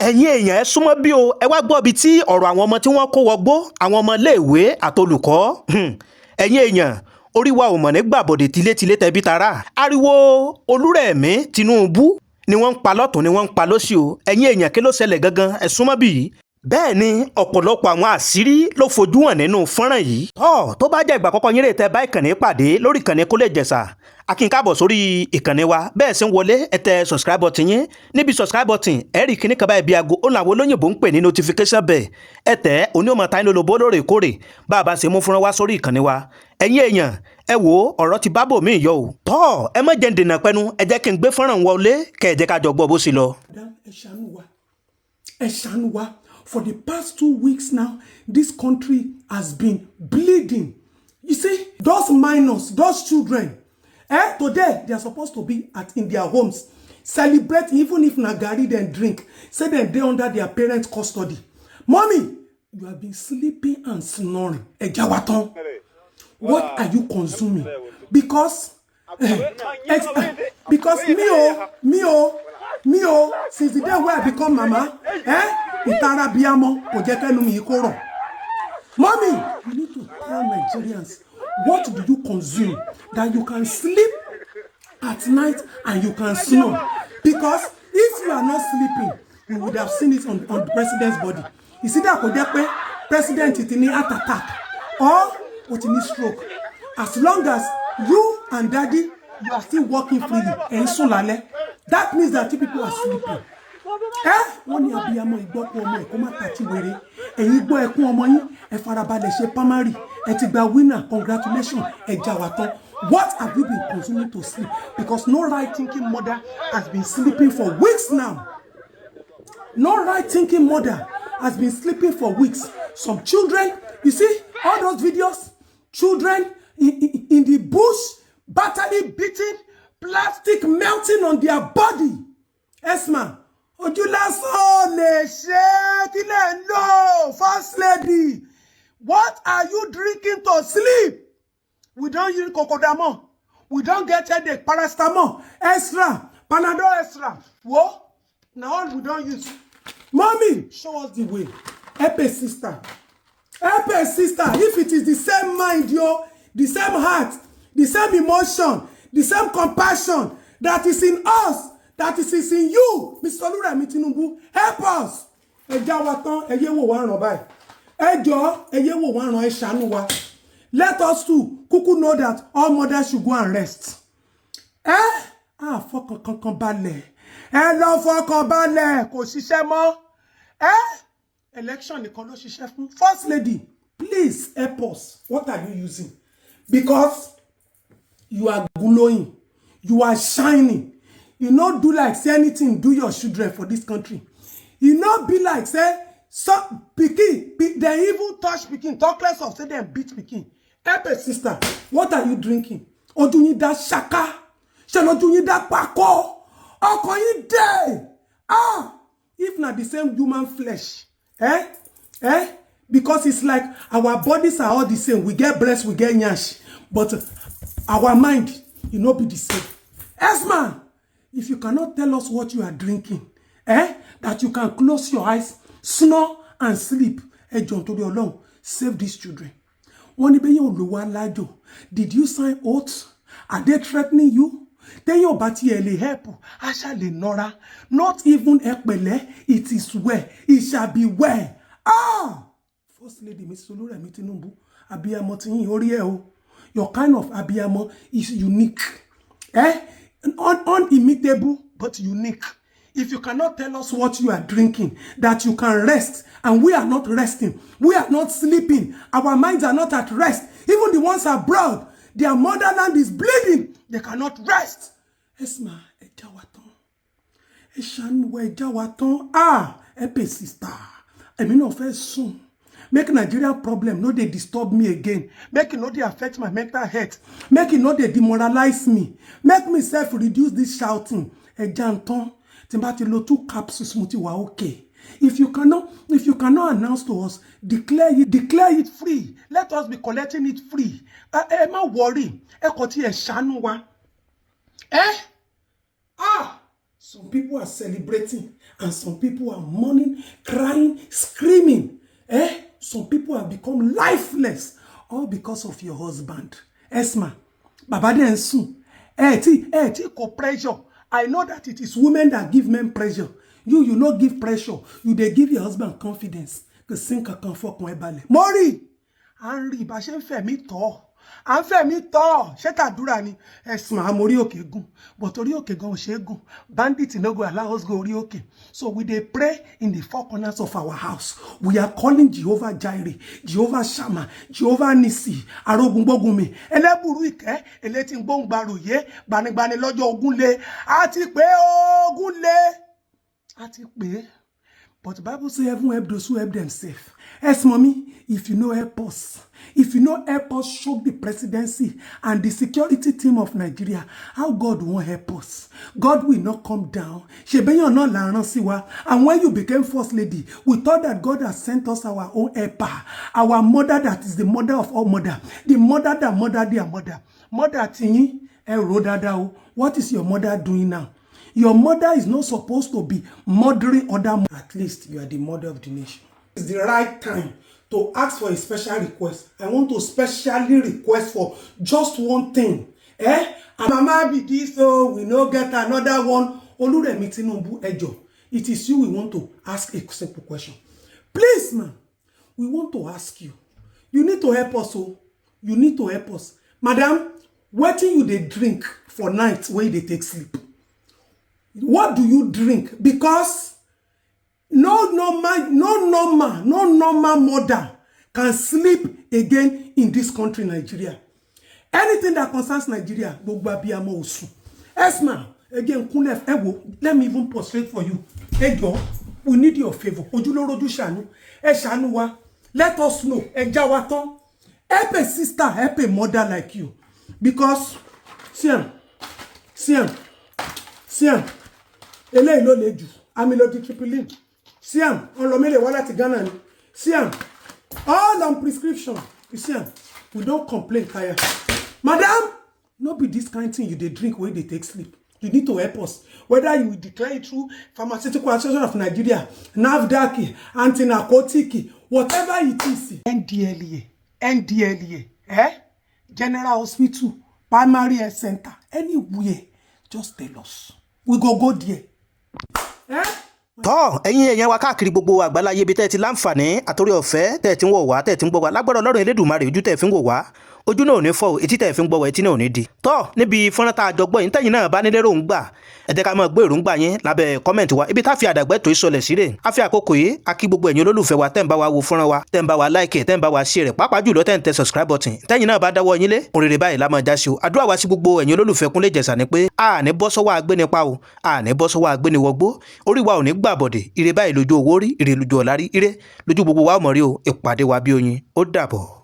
ẹ̀yin èèyàn ẹ súnmọ́ bí o ẹ wá gbọ́ bí tí ọ̀rọ̀ àwọn ọmọ tí wọ́n kó wọgbó àwọn ọmọ iléèwé àtolùkọ́ ẹ̀yin èèyàn orí wa ò mọ̀ ní gbàbọ̀dẹ̀ tilétilé tẹbí tará ariwo Olúrẹ̀mí Tinubu ni wọ́n ń pa lọ́tún ni wọ́n ń pa lósì o ẹ̀yin èèyàn kí ló ṣẹlẹ̀ gangan ẹ súnmọ́ bí yìí bẹ́ẹ̀ ni ọ̀pọ̀lọpọ̀ àwọn àṣírí ló fojú hàn nínú fọ́nrán yìí tó bá jẹ́ ìgbà àkọ́kọ́ yín rè tẹ́ bá ìkànnì pàdé lórí ìkànnì Kólé Ìjẹ̀ṣà akínkábọ̀ sórí ìkànnì wa bẹ́ẹ̀ sì ń wọlé ẹ tẹ subscribe button yín níbi subscribe button ẹ rí kíní kan báyìí bí aago ó làwọn olóyìnbó ń pè ní notification bell ẹ tẹ̀ òní ò máa ta yín lólobó lóòrèkóòrè bá a bá ṣe mú fúnra wá sórí ìkànnì wa ẹ̀yin èèyàn ẹ wo ọ̀rọ̀ ti bábò mí yọ o ẹ má jẹ́ ń dènà pẹ́nu ẹ jẹ́ kí n gbé fọ́nrán wọlé kẹ́ ẹ jẹ́ ká jọ gbọ́ bó ṣe lọ. ẹ ṣàánú wa. For the past 2 weeks now, this country has been bleeding. You see, those minors, those children, today they are supposed to be in their homes, celebrating, even if Nagari then drink, say them they under their parents' custody. Mommy, you have been sleeping and snoring. Ejawaton, what are you consuming? Because me, since the day where I become mama, Itara biamo kò jẹ́ kẹ́nu mi kó rọ̀. Mommy, you need to tell Nigerians what do you consume that you can sleep at night and you can snore. Because if you are not sleeping, you would have seen it on the president's body. You see that kò jẹ́ pé president ti ní heart attack or ó ti ní stroke. As long as you and daddy you are still working freely and sùn lálẹ́, that means that two people are sleeping. Wọ́n ní abiyamọ ìgbọ́kú ọmọ ẹ̀kọ́ má tàti wèrè ẹ̀yin gbọ́ ẹkún ọmọ yín ẹ farabalẹ̀ ṣe primary ẹ ti gba winner congratulations ẹ jà wá tán. What have you been consuming to sleep? Because no right thinking mother has been sleeping for weeks now. No right thinking mother has been sleeping for weeks. Some children, you see all those videos, children in the bush, battery beating, plastic melting on their body. Esma, First Lady, what are you drinking to sleep? We don't use cocodamol. We don't get headache, paracetamol, extra, Panadol extra. What? Now we don't use. Mommy, show us the way. Help a sister. Help a sister. If it is the same mind, the same heart, the same emotion, the same compassion that is in us, that is in you, Mr. Olúrẹ̀mí Tinubu, help us. Let us too kuku know that all mothers should go and rest. Fọkàn balẹ̀. Lọ fọkàn balẹ̀, kò ṣiṣẹ́ mọ́. Election nìkan ló ṣiṣẹ́ fún. First Lady, please help us. What are you using? Because you are glowing. You are shining. You not do like say anything do your children for this country. You not be like say some pikin, they even touch pikin, talk less of say them beat pikin. Help a sister. What are you drinking? Oduyin da shaka. Oduyin da pako. Okoyin day. If not the same human flesh. Because it's like our bodies are all the same. We get breast, we get nyash. But our mind, you not be the same. Esma, if you cannot tell us what you are drinking, that you can close your eyes, snore and sleep, John to the alone, save these children. Did you sign oaths? Are they threatening you? Then your bati ele help. Ashale nora. Not even ekbele. It is well. It shall be well. First Lady, Mr. Olúrẹ̀mí Tinubu, abiyamọ ti yín orí ẹ o. Your kind of abiyamọ is unique. Unimitable, but unique. If you cannot tell us what you are drinking, that you can rest, and we are not resting, we are not sleeping, our minds are not at rest. Even the ones abroad, their motherland is bleeding. They cannot rest. Esma, ejawaton. Eshanwe ejawaton. Epe sister. Emi no first soon. Make Nigeria problem no they disturb me again. Make it no they affect my mental health. Make it no they demoralize me. Make me self reduce this shouting. Ejanton. Timbati lo 2 capsules muti wa okay. If you cannot announce to us, declare it free. Let us be collecting it free. Ma worry. Koti e shanu wa. Some people are celebrating and some people are mourning, crying, screaming. Some people have become lifeless all because of your husband. Esma, Baba den sun. Pressure. I know that it is women that give men pressure. You not give pressure. You they give your husband confidence. Que sin kankan fọkàn ẹ balẹ̀. Mori, Henry, bá ṣe ń fẹ́ mi tọ́. À ń fẹ́ mi tọ́. Ṣé tàdúrà ni? Ẹ̀sùn àmórí òkè gùn. But orí òkè gan ò ṣe gùn. Bandit no go allow us go orí òkè. So we dey pray in the four corners of our house. We are calling Jehovah Jireh, Jehovah Shammah, Jehovah Nisi, Arógúngbógunmi, Ẹlẹ́bùrú ìkẹ́, Elétí gbóngbàròyé, gbanigbani lọ́jọ́ Ògúnlé. A ti pé Ògúnlé. A ti pé. But the Bible says heaven help those who help themselves. Yes, mommy, if you know help us, if you know help us show the presidency and the security team of Nigeria, how God won't help us. God will not come down. And when you became first lady, we thought that God has sent us our own helper, our mother that is the mother of all mother, the mother that mother their mother. Mother Tini, what is your mother doing now? Your mother is not supposed to be mothering other mothers. At least you are the mother of the nation. It's the right time to ask for a special request. I want to specially request for just one thing. And Mama be this, so we no get another one. Oluremi Tinubu Ejo. It is you we want to ask a simple question. Please, man, we want to ask you. You need to help us, oh. You need to help us. Madam, what do you they drink for night when they take sleep? What do you drink? Because no normal mother can sleep again in this country, Nigeria. Anything that concerns Nigeria, Esma, again, let me even prostrate for you. Ejo, we need your favor. Let us know. Help a sister, help a mother like you. Because, Siam. Eleyi ló le jù. Amlodipine. Siam, on lo mele wala ti Ghana ni. Siam, all on prescription. You see, we don't complain, Kaya. Madam, no be this kind of thing you dey drink when they take sleep. You need to help us. Whether you declare it through Pharmaceutical Association of Nigeria, NAFDAC, anti-narcotic, whatever it is. NDLEA, General Hospital, Primary Health Center, anywhere, just tell us. We go there. Tọ́ ẹ̀yin èèyàn wa káàkiri gbogbo àgbáláyé ibi tẹ́ ti láǹfààní àtòrí ọ̀fẹ́ tẹ́ ti ń wò wá tẹ́ ti ń gbọ́ wá lágbára Ọlọ́run Elédùmarè ojú tẹ́ fi ń wò wá ojú náà ò ní fọ́ etí tẹ́ fi ń gbọ́ wá etí náà ò ní di. Tọ́ níbi fọ́nrán tá a jọ gbọ́ yín tẹ́yìn náà bá nílé ròǹgbà ẹ jẹ́ ká máa gbé èròǹgbà yín lábẹ́ kọ́mẹ̀ntì wa ibi tá fi àdàgbẹ́ tó ìsọlẹ̀ síre a fi àkókò yìí a kí gbogbo ẹ̀yin olólùfẹ́ wa tẹ́ ń bá wa wo fọ́nrán wa tẹ́ ń bá wa like tẹ́ ń bá wa share pàápàá jùlọ tẹ́ ń tẹ subscribe button tẹ́yìn náà bá dáwọ́ yín lé òrèrè báyìí la máa já sí o àdúrà wa sí gbogbo ẹ̀yin olólùfẹ́ Kúnlé Ìjẹ̀ṣà ni pé a ní bọ́ sọ́wọ́ agbénipa o a ní bọ́ sọ́wọ́ agbéniwọgbó orí wa ò ní gbàbọ̀dẹ̀ ire báyìí lójú owó rí ire lójú ọ̀la rí ire lójú gbogbo wa ò mọ̀ rí o ìpàdé wa bí oyin ó dàbọ̀.